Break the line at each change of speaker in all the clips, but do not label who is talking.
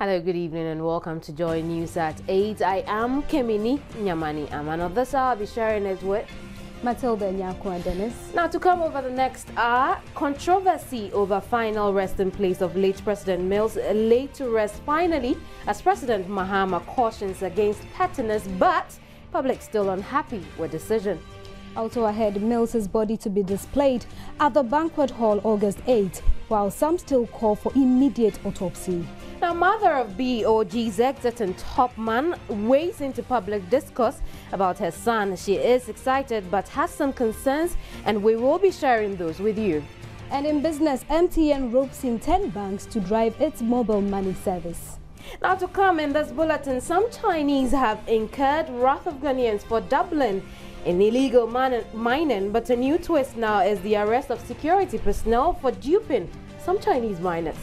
Hello, good evening and welcome to Joy News at 8. I am Kemini Nyamani Aman. Of this hour, I'll be sharing it with
Matilda Nyakwa Dennis.
Now, to come over the next hour, controversy over final resting place of late President Mills laid to rest finally as President Mahama cautions against pettiness, but public still unhappy with decision.
Also ahead, Mills's body to be displayed at the banquet hall August 8, while some still call for immediate autopsy.
Now, mother of BOG's exit and top man weighs into public discourse about her son. She is excited but has some concerns, and we will be sharing those with you.
And in business, MTN ropes in 10 banks to drive its mobile money service.
Now, to come in this bulletin, some Chinese have incurred wrath of Ghanaians for doubling in illegal mining, but a new twist now is the arrest of security personnel for duping some Chinese miners.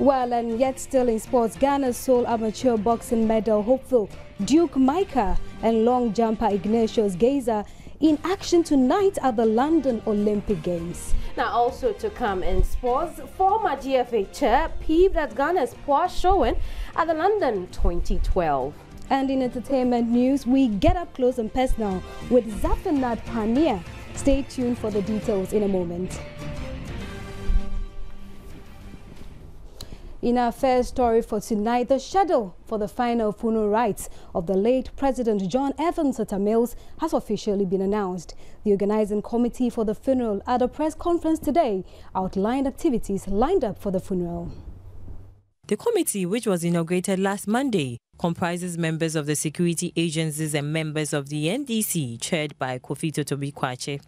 Well, and yet still in sports, Ghana's sole amateur boxing medal hopeful Duke Micah and long jumper Ignatius Geza in action tonight at the London Olympic Games.
Now, also to come in sports, former GFA chair peeved at Ghana's poor showing at the London 2012.
And in entertainment news, we get up close and personal with Tzafenat Panah. Stay tuned for the details in a moment. In our first story for tonight, the schedule for the final funeral rites of the late President John Evans Atta Mills has officially been announced. The organizing committee for the funeral at a press conference today outlined activities lined up for the funeral.
The committee, which was inaugurated last Monday, comprises members of the security agencies and members of the NDC, chaired by Kofi Totobi-Kwache.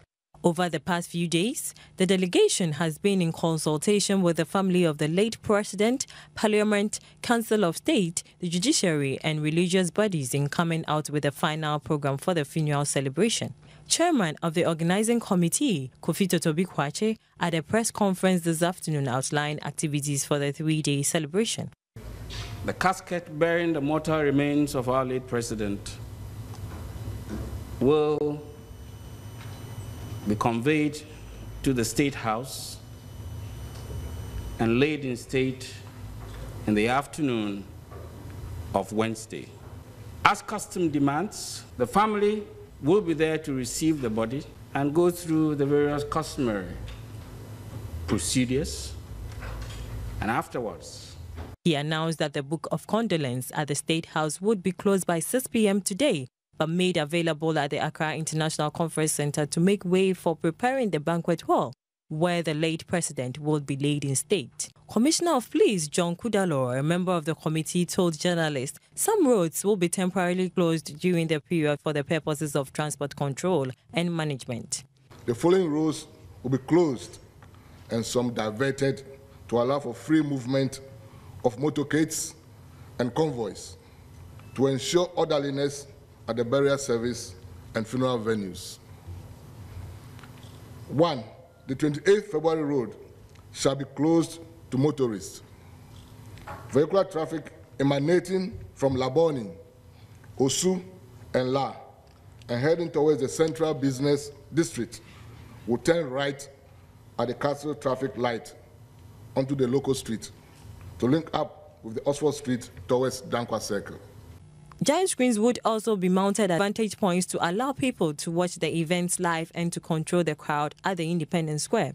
Over the past few days, the delegation has been in consultation with the family of the late president, Parliament, Council of State, the judiciary and religious bodies in coming out with a final program for the funeral celebration. Chairman of the organizing committee, Kofi Totobi-Kwache, at a press conference this afternoon outlined activities for the three-day celebration.
The casket bearing the mortal remains of our late president will be conveyed to the State House and laid in state in the afternoon of Wednesday. As custom demands, the family will be there to receive the body and go through the various customary procedures, and afterwards.
He announced that the book of condolence at the State House would be closed by 6 p.m. today, but made available at the Accra International Conference Center to make way for preparing the banquet hall, where the late president will be laid in state. Commissioner of Police John Kudalo, a member of the committee, told journalists some roads will be temporarily closed during the period for the purposes of transport control and management.
The following roads will be closed and some diverted to allow for free movement of motorcades and convoys to ensure orderliness at the burial service and funeral venues. 1. The 28th February road shall be closed to motorists. Vehicular traffic emanating from Laboni, Osu, and La, and heading towards the central business district will turn right at the Castle traffic light onto the local street to link up with the Oxford Street towards Dankwa Circle.
Giant screens would also be mounted at vantage points to allow people to watch the events live and to control the crowd at the Independence Square.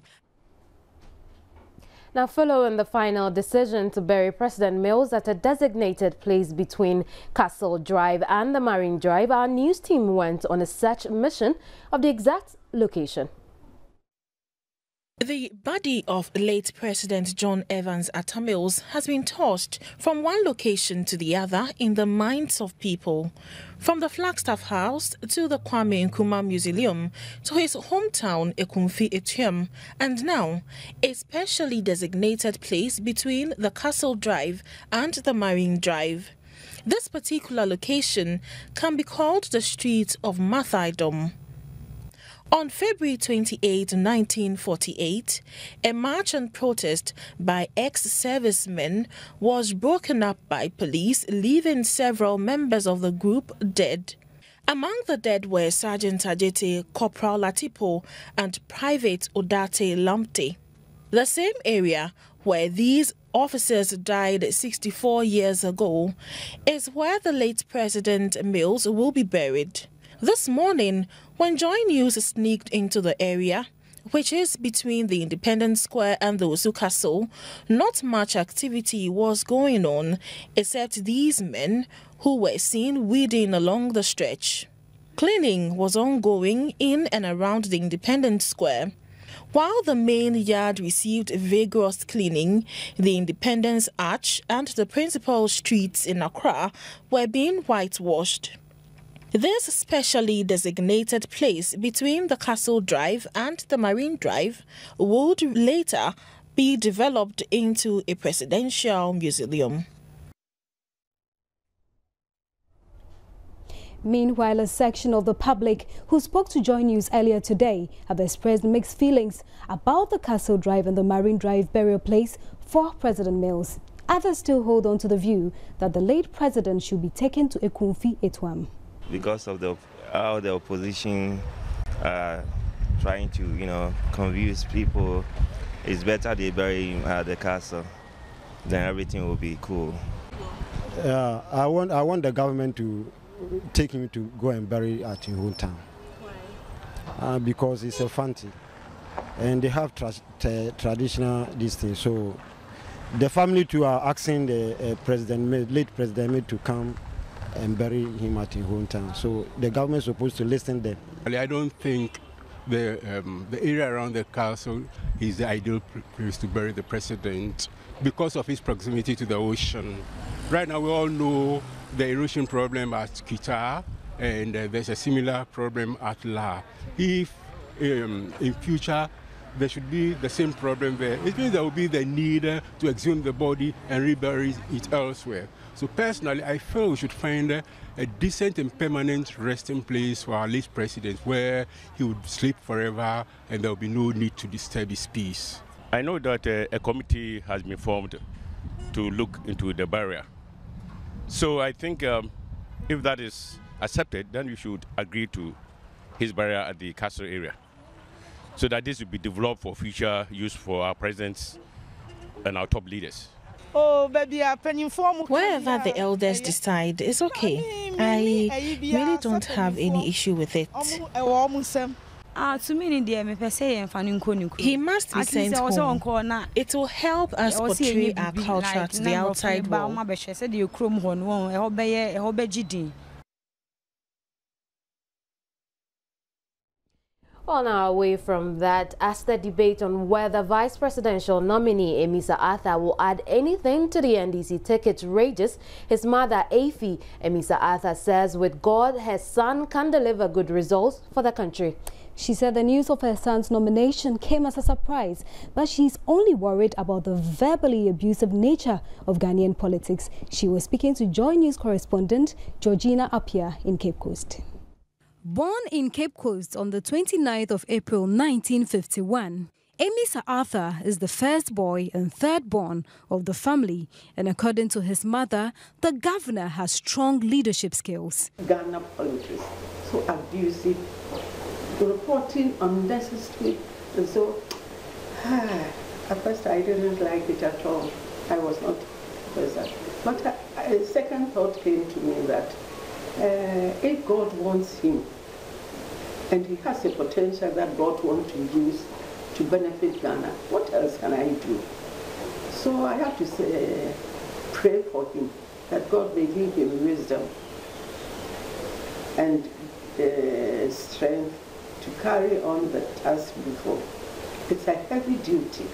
Now, following the final decision to bury President Mills at a designated place between Castle Drive and the Marine Drive, our news team went on a search mission of the exact location.
The body of late President John Evans Atta Mills has been tossed from one location to the other in the minds of people. From the Flagstaff House to the Kwame Nkrumah Mausoleum to his hometown Ekumfi Etiam, and now a specially designated place between the Castle Drive and the Marine Drive. This particular location can be called the Street of Mathaidom. On February 28, 1948, a march and protest by ex-servicemen was broken up by police, leaving several members of the group dead. Among the dead were Sergeant Ajete, Corporal Latipo, and Private Odate Lamptey. The same area where these officers died 64 years ago is where the late President Mills will be buried. This morning, when Joy News sneaked into the area, which is between the Independence Square and the Osu Castle, not much activity was going on except these men who were seen weeding along the stretch. Cleaning was ongoing in and around the Independence Square. While the main yard received vigorous cleaning, the Independence Arch and the principal streets in Accra were being whitewashed. This specially designated place between the Castle Drive and the Marine Drive would later be developed into a presidential museum.
Meanwhile, a section of the public who spoke to Joy News earlier today have expressed mixed feelings about the Castle Drive and the Marine Drive burial place for President Mills. Others still hold on to the view that the late president should be taken to Ekumfi Etuam.
Because of how the opposition are trying to, confuse people, it's better they bury him at the castle. Then everything will be cool.
I want the government to take him to go and bury at his hometown. Why? Because it's a fancy, and they have traditional these things. So the family too are asking the late President Mills to come and bury him at his hometown. So the government is supposed to listen to them.
I don't think the area around the castle is the ideal place to bury the president because of his proximity to the ocean. Right now we all know the erosion problem at Kita, and there's a similar problem at La. If in future there should be the same problem there, it means there will be the need to exhume the body and rebury it elsewhere. So personally, I feel we should find a decent and permanent resting place for our late president where he would sleep forever and there will be no need to disturb his peace.
I know that a committee has been formed to look into the burial. So I think if that is accepted, then we should agree to his burial at the castle area, so that this will be developed for future use for our presidents and our top leaders.
Wherever the elders decide is okay. I really don't have any issue with it. He must be sent home. It will help us portray our culture to the outside world.
Well, now away from that, as the debate on whether vice presidential nominee AmissahArthurs will add anything to the NDC ticket rages, his mother, Afi AmissahArthurs, says with God, her son can deliver good results for the country.
She said the news of her son's nomination came as a surprise, but she's only worried about the verbally abusive nature of Ghanaian politics. She was speaking to Joy News correspondent Georgina Appiah in Cape Coast. Born in Cape Coast on the 29th of April 1951, AmissahArthurs is the first boy and third born of the family, and according to his mother, the governor has strong leadership skills.
Ghana politics, so abusive, reporting unnecessary, and so at first I didn't like it at all. I was not present. But a second thought came to me that if God wants him, and he has a potential that God wants to use to benefit Ghana, what else can I do? So I have to say, pray for him, that God may give him wisdom and strength to carry on the task before. It's a heavy duty,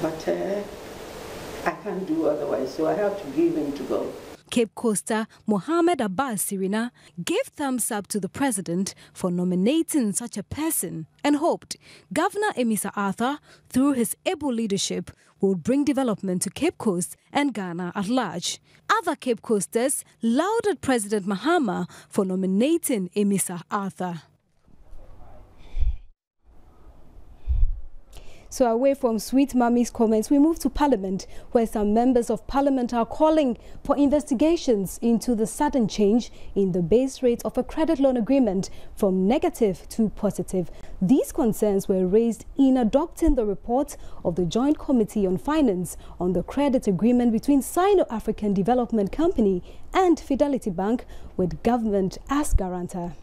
but I can't do otherwise, so I have to give him to God.
Cape Coaster Mohammed Abbas Sirina gave thumbs up to the president for nominating such a person and hoped Governor AmissahArthurs, through his able leadership, will bring development to Cape Coast and Ghana at large. Other Cape Coasters lauded President Mahama for nominating AmissahArthurs. So away from Sweet Mummy's comments, we move to Parliament, where some members of Parliament are calling for investigations into the sudden change in the base rate of a credit loan agreement from negative to positive. These concerns were raised in adopting the report of the Joint Committee on Finance on the credit agreement between Sino-African Development Company and Fidelity Bank, with government as guarantor.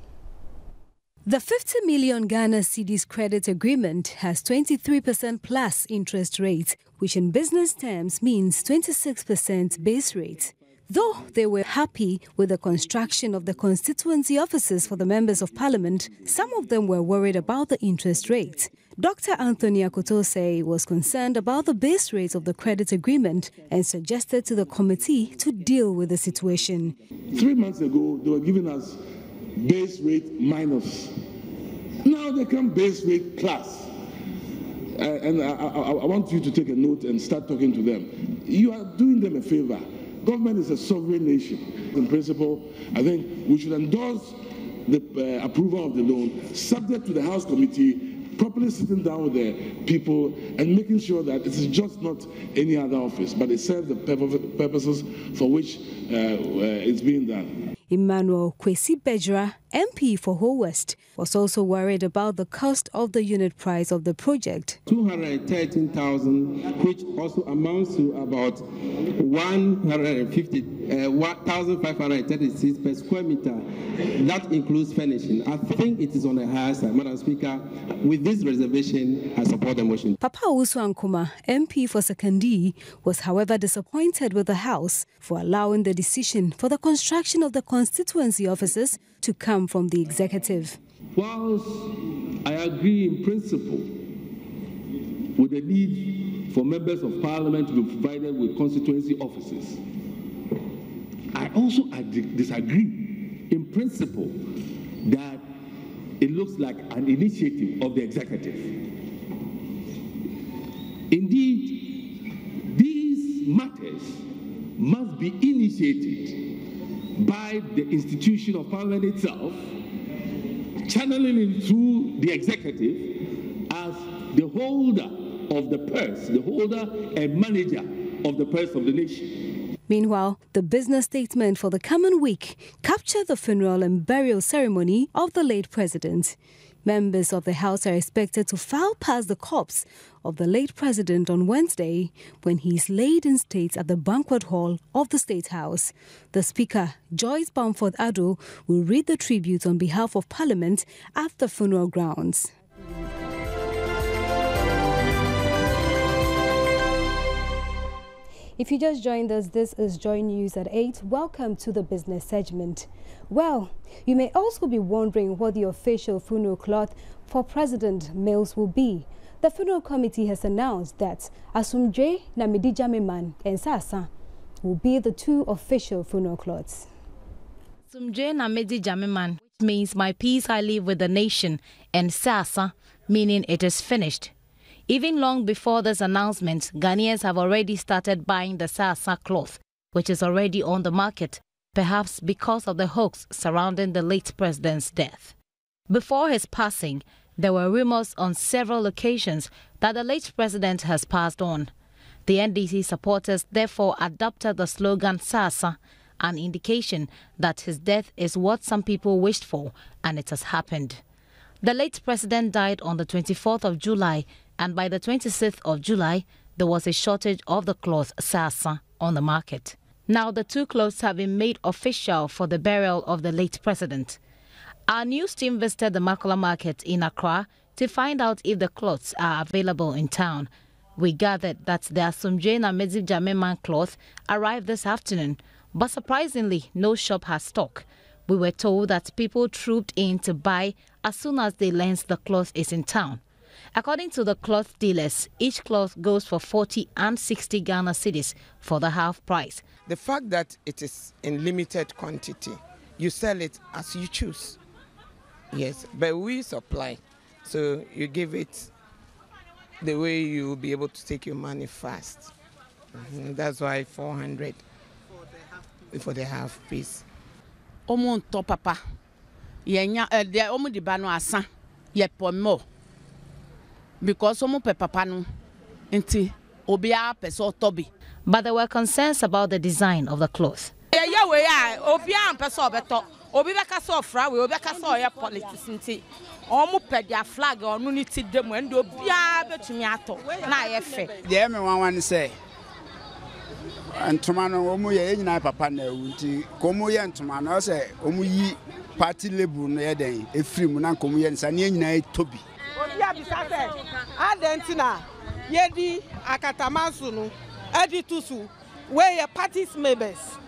The 50 million Ghana cedis credit agreement has 23% plus interest rate, which in business terms means 26% base rate. Though they were happy with the construction of the constituency offices for the members of Parliament, some of them were worried about the interest rate. Dr. Anthony Akotose was concerned about the base rate of the credit agreement and suggested to the committee to deal with the situation.
3 months ago, they were giving us base rate minus. Now they come base rate plus. And I want you to take a note and start talking to them. You are doing them a favor. Government is a sovereign nation. In principle, I think we should endorse the approval of the loan, subject to the House Committee properly sitting down with the people and making sure that it is just not any other office, but it serves the purposes for which it's being done.
Emmanuel Kwesi Bejra, MP for Ho West, was also worried about the cost of the unit price of the project.
213,000, which also amounts to about 1,536 per square meter. That includes furnishing. I think it is on the higher side, Madam Speaker. With this reservation, I support the motion.
Papa Owusu Ankuma, MP for Sekandi, was however disappointed with the House for allowing the decision for the construction of the constituency offices to come from the executive.
Whilst I agree in principle with the need for members of Parliament to be provided with constituency offices, I also disagree in principle that it looks like an initiative of the executive. Indeed, these matters must be initiated by the institution of Parliament itself, channeling it through the executive as the holder of the purse, the holder and manager of the purse of the nation.
Meanwhile, the business statement for the coming week captured the funeral and burial ceremony of the late president. Members of the House are expected to file past the corpse of the late president on Wednesday when he is laid in state at the banquet hall of the State House. The Speaker, Joyce Bamford Addo, will read the tribute on behalf of Parliament at the funeral grounds. If you just joined us, this is Joy News at 8. Welcome to the business segment. Well, you may also be wondering what the official funeral cloth for President Mills will be. The funeral committee has announced that Asumdwe Namidi Jameman and Sasa will be the two official funeral cloths.
Asumdwe Namidi Jameman, which means my peace I leave with the nation, and Sasa, meaning it is finished. Even long before this announcement, Ghanaians have already started buying the Sasa cloth, which is already on the market, perhaps because of the hoax surrounding the late president's death. Before his passing, there were rumors on several occasions that the late president has passed on. The NDC supporters therefore adopted the slogan Sasa, an indication that his death is what some people wished for, and it has happened. The late president died on the 24th of July, and by the 26th of July, there was a shortage of the cloth Sasa on the market. Now the two clothes have been made official for the burial of the late president. Our news team visited the Makola market in Accra to find out if the clothes are available in town. We gathered that the Asumdwe Namidi Jameman cloth arrived this afternoon, but surprisingly, no shop has stock. We were told that people trooped in to buy as soon as they learned the cloth is in town. According to the cloth dealers, each cloth goes for 40 and 60 Ghana cedis for the half price.
The fact that it is in limited quantity, you sell it as you choose. Yes, but we supply. So you give it the way you will be able to take your money fast. That's why 400 for the half piece.
Omo to papa. Yenya de omo di ba no asa. Ye pomo. because omo pe papa no nti obia peso tobi.
But there were concerns about the design of the cloth.
Yeah, we are obia peso beto. Obi beka so fra we obi beka so ye politics nti. Omo pe dia flag onu ni ti dem and obia betumi ato na ye fe.
Yeah, me wan say ntoma no omo ye nyina papa na ewunti komo ye ntoma no say omo yi party label no ye den efiri mu na komo ye nsa ne nyina tobi
obi abisa say adentina ye di akatamasu no edi tusu we ye party members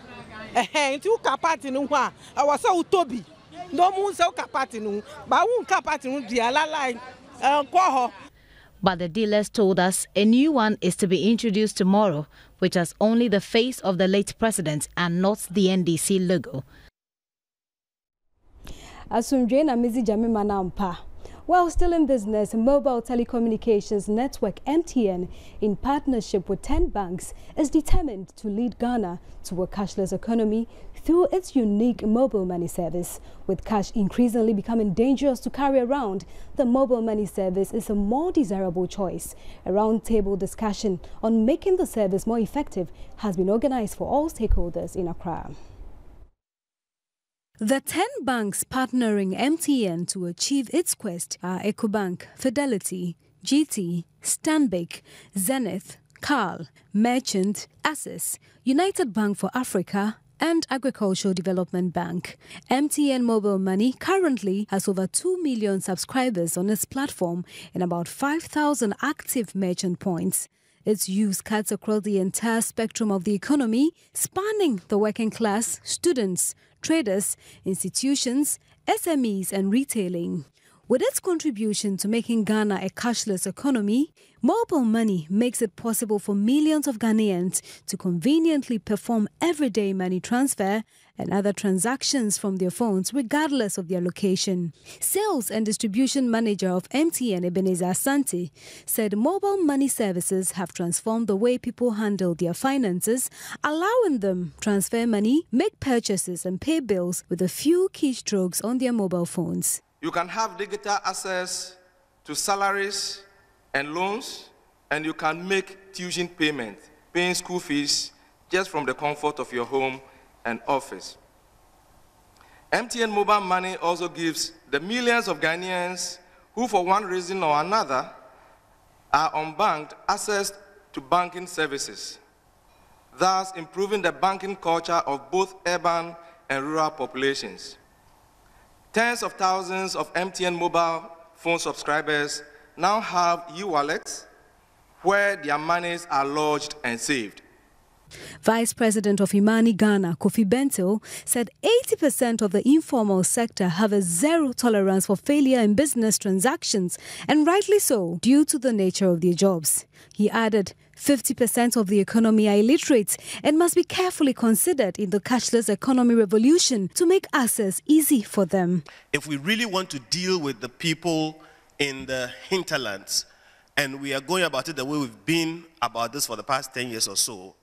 nti u ka party no ho a awasa utobi no mu se u ka party no ba u ka party no di alala ko ho.
But the dealers told us a new one is to be introduced tomorrow, which has only the face of the late president and not the NDC logo.
Asumdwe na Mezi Jamima Nampa. While still in business, mobile telecommunications network MTN, in partnership with 10 banks, is determined to lead Ghana to a cashless economy through its unique mobile money service. With cash increasingly becoming dangerous to carry around, the mobile money service is a more desirable choice. A roundtable discussion on making the service more effective has been organized for all stakeholders in Accra. The 10 banks partnering MTN to achieve its quest are EcoBank, Fidelity, GT, Stanbic, Zenith, Carl, Merchant, Access, United Bank for Africa, and Agricultural Development Bank. MTN Mobile Money currently has over 2 million subscribers on its platform and about 5,000 active merchant points. Its use cuts across the entire spectrum of the economy, spanning the working class, students, traders, institutions, SMEs and retailing. With its contribution to making Ghana a cashless economy, mobile money makes it possible for millions of Ghanaians to conveniently perform everyday money transfer and other transactions from their phones regardless of their location. Sales and distribution manager of MTN, Ebenezer Asante, said mobile money services have transformed the way people handle their finances, allowing them transfer money, make purchases and pay bills with a few keystrokes on their mobile phones.
You can have digital access to salaries and loans, and you can make tuition payments, paying school fees just from the comfort of your home and office. MTN Mobile Money also gives the millions of Ghanaians who, for one reason or another, are unbanked access to banking services, thus improving the banking culture of both urban and rural populations. Tens of thousands of MTN mobile phone subscribers now have e-wallets where their monies are lodged and saved.
Vice President of Imani Ghana, Kofi Bento, said 80% of the informal sector have a zero tolerance for failure in business transactions, and rightly so, due to the nature of their jobs. He added, 50% of the economy are illiterate and must be carefully considered in the cashless economy revolution to make access easy for them.
If we really want to deal with the people in the hinterlands, and we are going about it the way we've been about this for the past 10 years or so,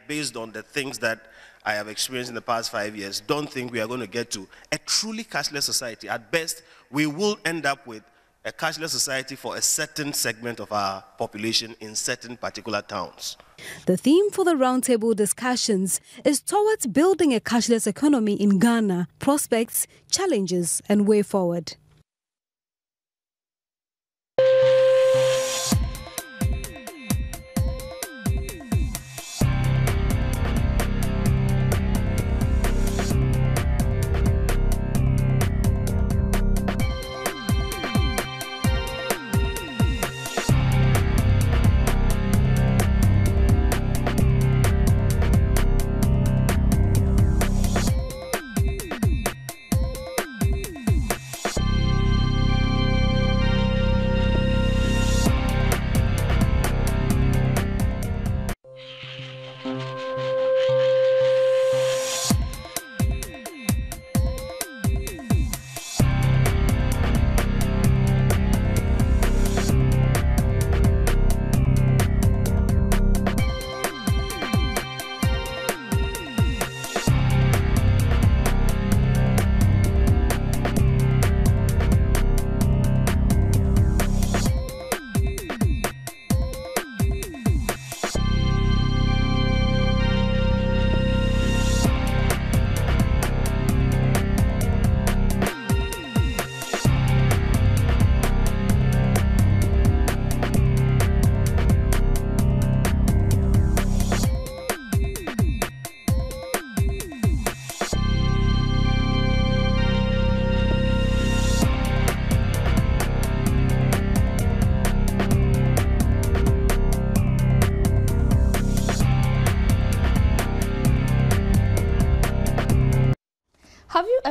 based on the things that I have experienced in the past 5 years, don't think we are going to get to a truly cashless society. At best, we will end up with a cashless society for a certain segment of our population in certain particular towns.
The theme for the roundtable discussions is towards building a cashless economy in Ghana, prospects, challenges, and way forward.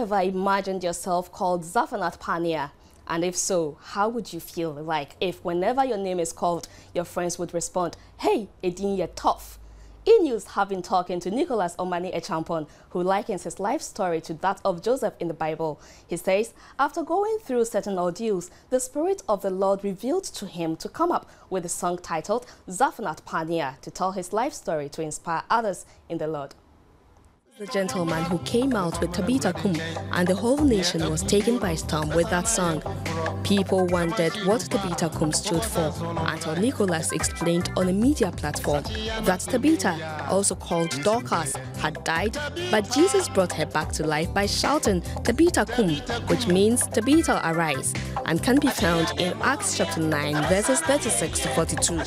ever imagined yourself called Tzafenat Panah? And if so, how would you feel like if whenever your name is called, your friends would respond, "Hey, Edin, you're tough"? E-News have been talking to Nicholas Omani Echampon, who likens his life story to that of Joseph in the Bible. He says, after going through certain ordeals, the Spirit of the Lord revealed to him to come up with a song titled Tzafenat Panah to tell his life story to inspire others in the Lord. The gentleman who came out with Tabitha Kum, and the whole nation was taken by storm with that song. People wondered what Tabitha Kum stood for until Nicholas explained on a media platform that Tabitha, also called Dorcas, had died, but Jesus brought her back to life by shouting Tabitha Kum, which means Tabitha arise, and can be found in Acts chapter 9 verses 36 to 42.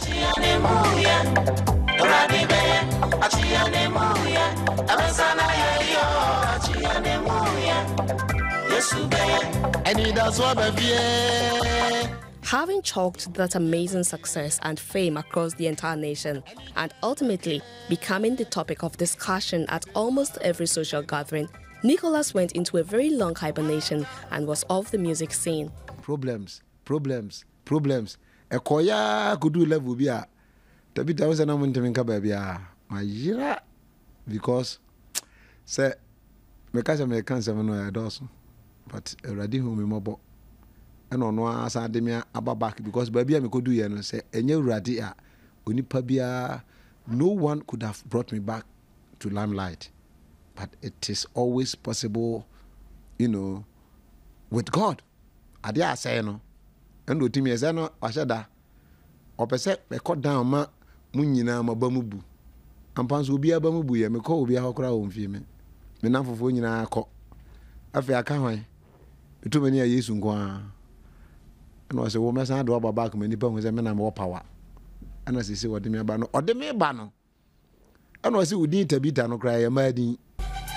Having chalked that amazing success and fame across the entire nation, and ultimately becoming the topic of discussion at almost every social gathering, Nicholas went into a very long hibernation and was off the music scene.
Problems. Ekoya could do level bia. Tabitha was an amount of baby. My year because say because I can't say no does, but already home mobile. And on one side me about back because baby I could do you say and you radia unipabia. No one could have brought me back to limelight, but it is always possible, you know, with God. I dare say no, and with me as I know I said that. Or per se me cut down ma munyina ma bamubu. Ampanso obi abamubu ye me call obi akora omfie me. Me namfofo nyina akọ. Afi aka hwan. Etu mani ya Yesu nko a. Na o se wo mesa do aba back mani pa hu se me na me power. Ana se wo de me ba no. O de me ba no. Ana o se udin Tabitha no kra ye ma din.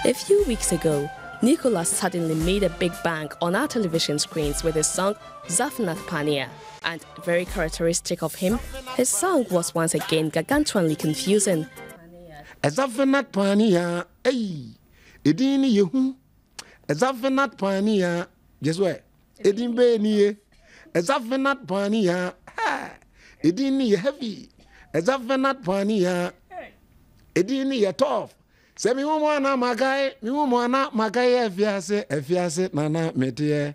A few weeks ago, Nicholas suddenly made a big bang on our television screens with his song Tzafenat Panah. And very characteristic of him, his song was once again gargantuanly confusing.
Tzafenat Panah, hey, edin yehu. Tzafenat Panah, just where? Edin be ni. Tzafenat Panah, ha. Edin ye heavy. Tzafenat Panah, edin ye tough. Se mi mwana magai efiase nana metie.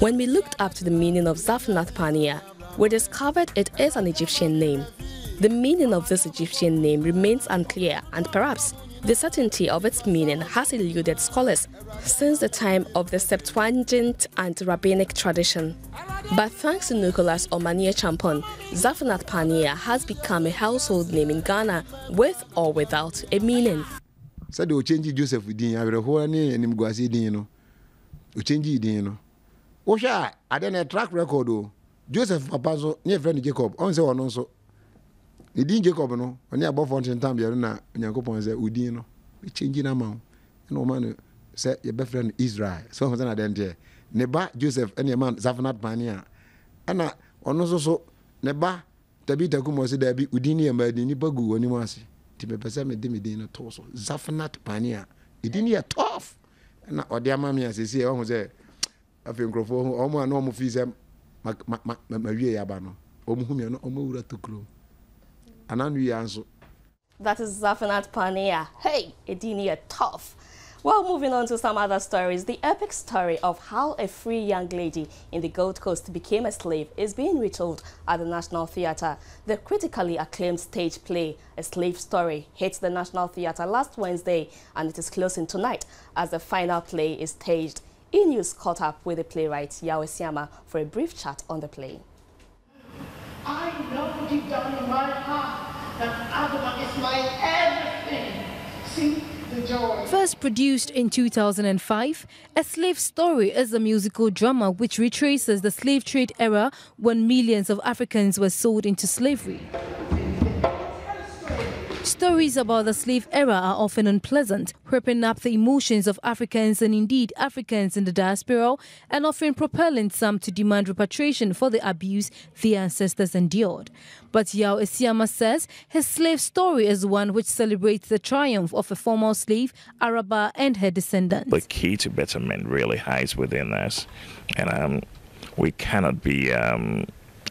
When we looked up to the meaning of Tzafenat Panah, we discovered it is an Egyptian name. The meaning of this Egyptian name remains unclear, and perhaps the certainty of its meaning has eluded scholars since the time of the Septuagint and rabbinic tradition. But thanks to Nicholas Omani Echampon, Tzafenat Panah has become a household name in Ghana with or without a meaning.
Said they change Joseph din, I will hold any and Mguasi din, you change din. Osha, I didn't a track record. Joseph Papazo, near friend Jacob, on so on so. He didn't Jacob, no, when you above Fontaine Tambia, Yankopon said, Udino, we changing amount. No man said your best friend Israel. So was an identity. Neba Joseph, any man, Tzafenat Panah. And I also Neba Tabitha Kum was there be Udini and Badini Bagu when you want to see. Timepesame Dimidino Torso. Tzafenat Panah. It didn't hear tough. And or dear mammy, as he said, almost there. I think for almost normal fees, Maria Yabano, Omuhumia, Omura to grow. And I knew answer.
That is Tzafenat Panah. Hey, Edini tough. Well, moving on to some other stories, the epic story of how a free young lady in the Gold Coast became a slave is being retold at the National Theatre. The critically acclaimed stage play, A Slave Story, hit the National Theatre last Wednesday, and it is closing tonight as the final play is staged. E-News caught up with the playwright Yahweh Siama for a brief chat on the play.
I know deep down in my heart that Adama is my everything. See the joy.
First produced in 2005, A Slave Story is a musical drama which retraces the slave trade era when millions of Africans were sold into slavery. Stories about the slave era are often unpleasant, whipping up the emotions of Africans and indeed Africans in the diaspora, and often propelling some to demand repatriation for the abuse their ancestors endured. But Yao Esiama says his slave story is one which celebrates the triumph of a former slave, Araba, and her descendants.
The key to betterment really hides within us, and we cannot be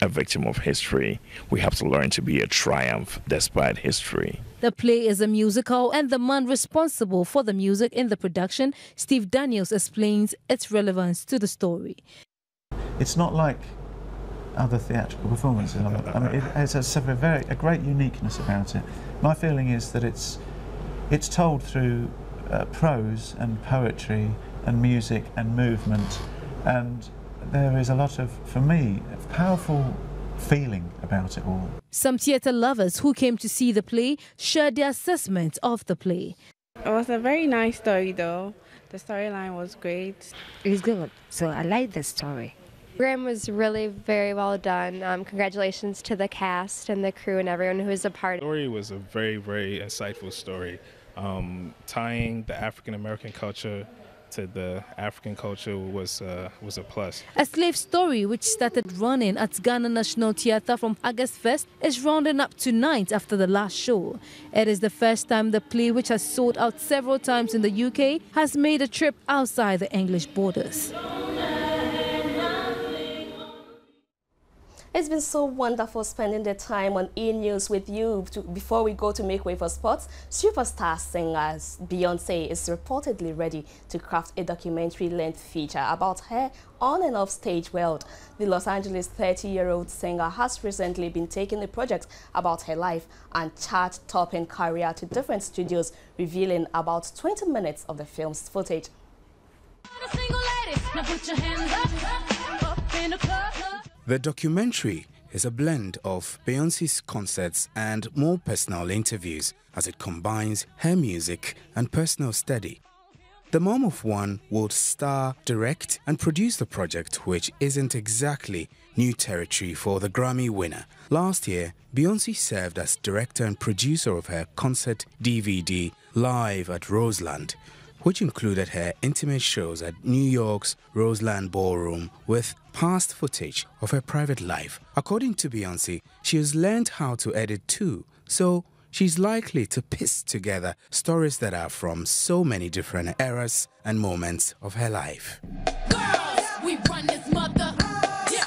a victim of history. We have to learn to be a triumph despite history.
The play is a musical, and the man responsible for the music in the production, Steve Daniels, explains its relevance to the story.
It's not like other theatrical performances. I mean, it has a great uniqueness about it. My feeling is that it's told through prose and poetry and music and movement, and there is a lot of, for me, a powerful feeling about it all.
Some theatre lovers who came to see the play shared their assessment of the play.
It was a very nice story though. The storyline was great.
It was good, so I liked the story.
The program was really very well done. Congratulations to the cast and the crew and everyone who was a part of it.
The story was a very, very insightful story, tying the African-American culture to the African culture was a plus.
A slave story which started running at Ghana National Theatre from August 1st is rounding up tonight after the last show. It is the first time the play, which has sold out several times in the UK, has made a trip outside the English borders.
It's been so wonderful spending the time on E-News with you. Before we go to make way for sports, superstar singer Beyonce is reportedly ready to craft a documentary-length feature about her on and off stage world. The Los Angeles 30-year-old singer has recently been taking a project about her life and chart-topping career to different studios, revealing about 20 minutes of the film's footage.
The documentary is a blend of Beyoncé's concerts and more personal interviews as it combines her music and personal study. The mom of one will star, direct and produce the project, which isn't exactly new territory for the Grammy winner. Last year, Beyoncé served as director and producer of her concert DVD Live at Roseland, which included her intimate shows at New York's Roseland Ballroom with past footage of her private life. According to Beyoncé, she has learned how to edit too, so she's likely to piece together stories that are from so many different eras and moments of her life.
Girls, we run this mother. Yeah.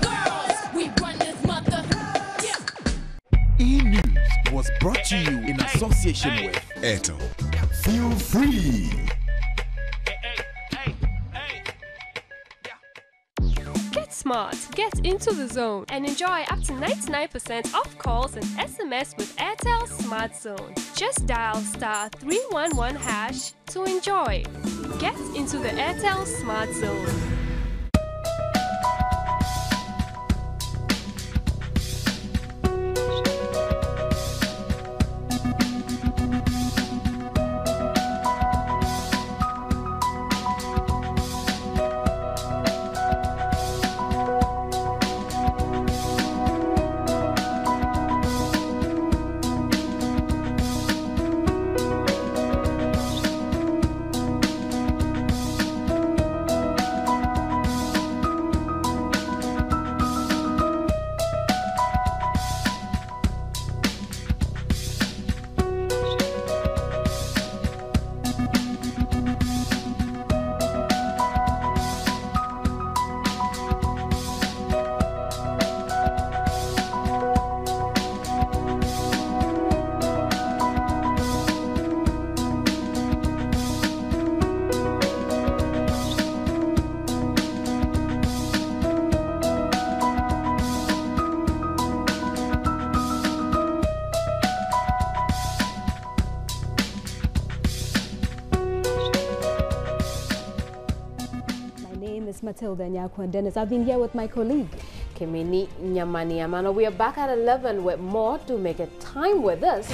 Girls, we run this mother. Yeah.
E-News was brought to you in association with Atta. Feel free.
Get smart, get into the zone, and enjoy up to 99% off calls and SMS with Airtel Smart Zone. Just dial *311# to enjoy. Get into the Airtel Smart Zone.
Matilda Nyakwa Dennis. I've been here with my colleague
Kimini Nyamani Amano. We are back at 11 with more. Do make a time with us.